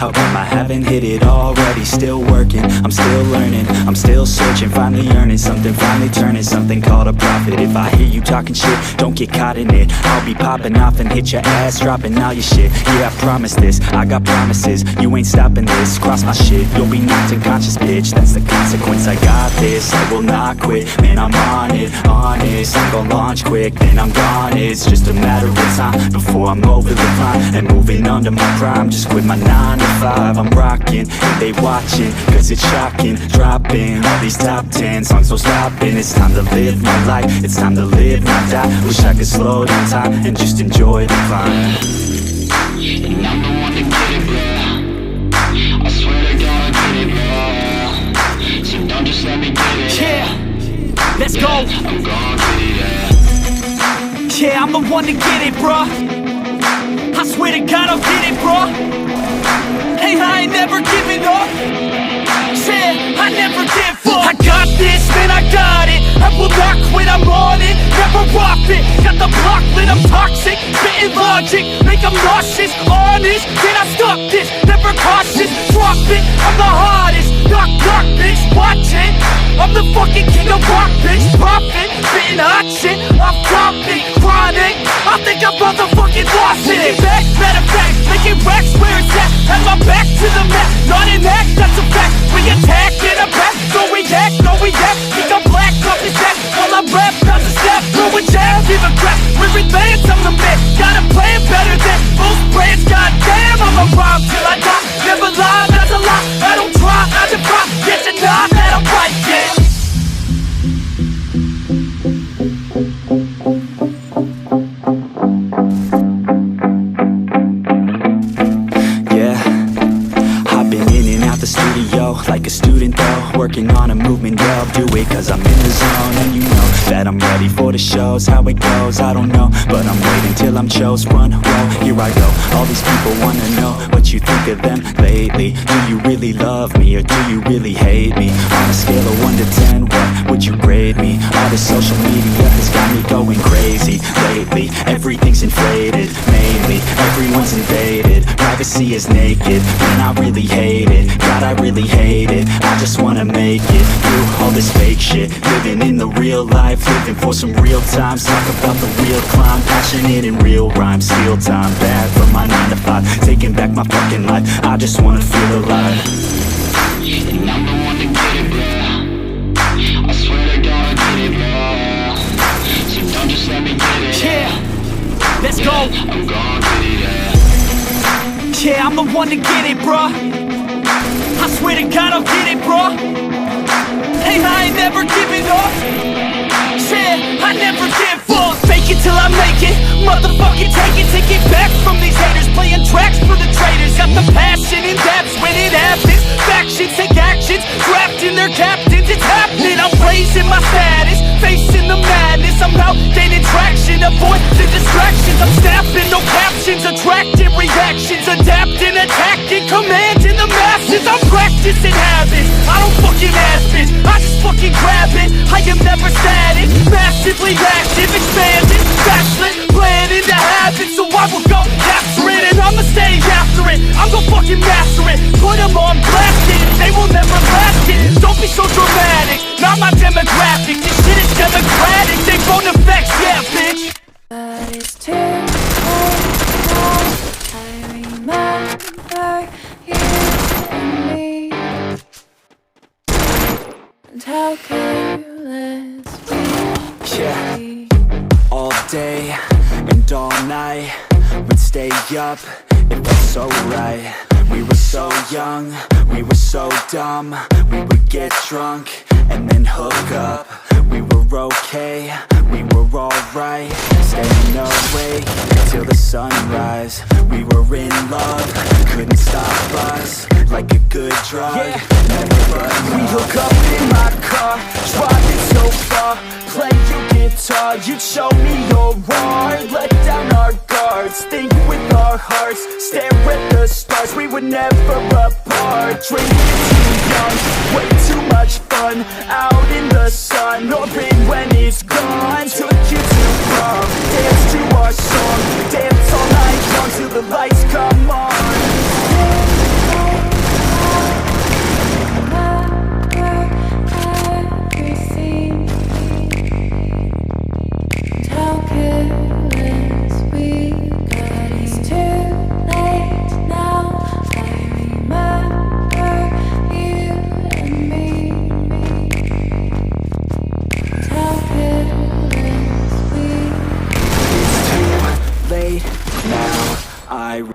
How come I haven't hit it already? Still working, I'm still learning, I'm still searching, finally earning something, finally turning something called a profit. If I hear you talking shit, don't get caught in it. I'll be popping off and hit your ass, dropping all your shit. Yeah, I promise this, I got promises, you ain't stopping this. Cross my shit, you'll be knocked unconscious, bitch. That's the consequence, I got this, I will not quit. Man, I'm on it, honest, I'm gon' launch quick, then I'm gone. It's just a matter of time before I'm over the line and moving under my prime. Just quit my 9 to 5, I'm rocking, and they watching, cause it's shocking. Dropping all these top 10 songs, so stopping. It's time to live my life, it's time to live, not die. Wish I could slow down time and just enjoy the climb. And I'm the one to get it, bro. I swear to God, I get it, bro. So don't just let me get it. Yeah, let's go. I'm gon' get it, yeah. Yeah, I'm the one to get it, bruh. I swear to God I'll get it, bruh. Hey, I ain't never giving up. Yeah, I never give up. I got this, man, I got it. I will not quit, I'm on it. Never off it. Got the block lit, I'm toxic. Spitting logic, make them nauseous. Honest, can I stop this? Never cautious, drop it. I'm the hardest. Knock, knock, bitch, watch it. I'm the fucking king of rock, bitch. Poppin', spitting hot shit. Off topic, chronic. I think I'm motherfucking lost it. Back, matter of fact, making racks where it's at. Had my back to the mat, not an act, that's a fact. We attack in a back, so we act, no we act. Think I'm black, up his back, while I rap, does a step. Throw a jab, give a crap. We're advanced, I'm the man. Gotta play it better than most brands. Goddamn, I'm a rhyme till I die. Never lie, that's a lie. I don't try, I defy. Yes and nah, that I'm right, yeah. Like a student though, working on a movement, yeah, I'll do it cause I'm in the zone. And you know that I'm ready for the shows. How it goes, I don't know, but I'm waiting till I'm chose. Front row, here I go. All these people wanna know what you think of them lately. Do you really love me or do you really hate me? On a scale of 1 to 10, what would you grade me? All this social media has got me going crazy lately. Everything's inflated, mainly everyone's invaded. Privacy is naked, and I really hate it. God, I really hate it. I just wanna make it through all this fake shit. Living in the real life, living for some real times. Talk about the real climb, passionate in real rhymes. Steal time back from my 9 to 5, taking back my fucking life. I just wanna feel alive. And I'm the one to get it, bro. I swear to God, I get it, bro. So don't just let me get it. Yeah, let's go. I'm gon' get it, yeah. Yeah, I'm the one to get it, bruh. I swear to God I'll get it, bruh. Hey, I ain't never giving up. Yeah, I never give up. Fake it till I make it. Motherfucking take it back from these haters. Playing tracks for the traitors. Got the passion and that's when it happens. Factions take actions, drafting their captains. It's happening, I'm raising my status. Facing the madness, I'm out gaining traction. Avoid the distractions, I'm snapping, no captions. Attracting reactions, adapting, attacking, commanding the masses. I'm practicing habits, I don't fucking ask bitch, I just fucking grab it. I am never static, massively active, expanding, backslid, planning to have it. So I will go capture it and I'ma stay after it. I'm gon' fucking master it, put them on blast it. They will never last it, don't be so dramatic. Not my demographic, this shit is democratic. They won't affect, yeah bitch. But it's too late now. I remember you and me, and how careless we could Yeah. be. All day and all night, we'd stay up, it felt so right. We were so young, we were so dumb. We would get drunk and then hook up. We were okay, we were alright. Staying awake till the sunrise. We were in love, couldn't stop us. Like a good drug, never but We hook up in my car, driving so far. Play your guitar, you'd show me your art. Let down our guards, think with our hearts. Stare at the stars, we were never apart. Drinking too young, way too much fun. Out in the sun, or pain when it's gone. Took you too far, dance to our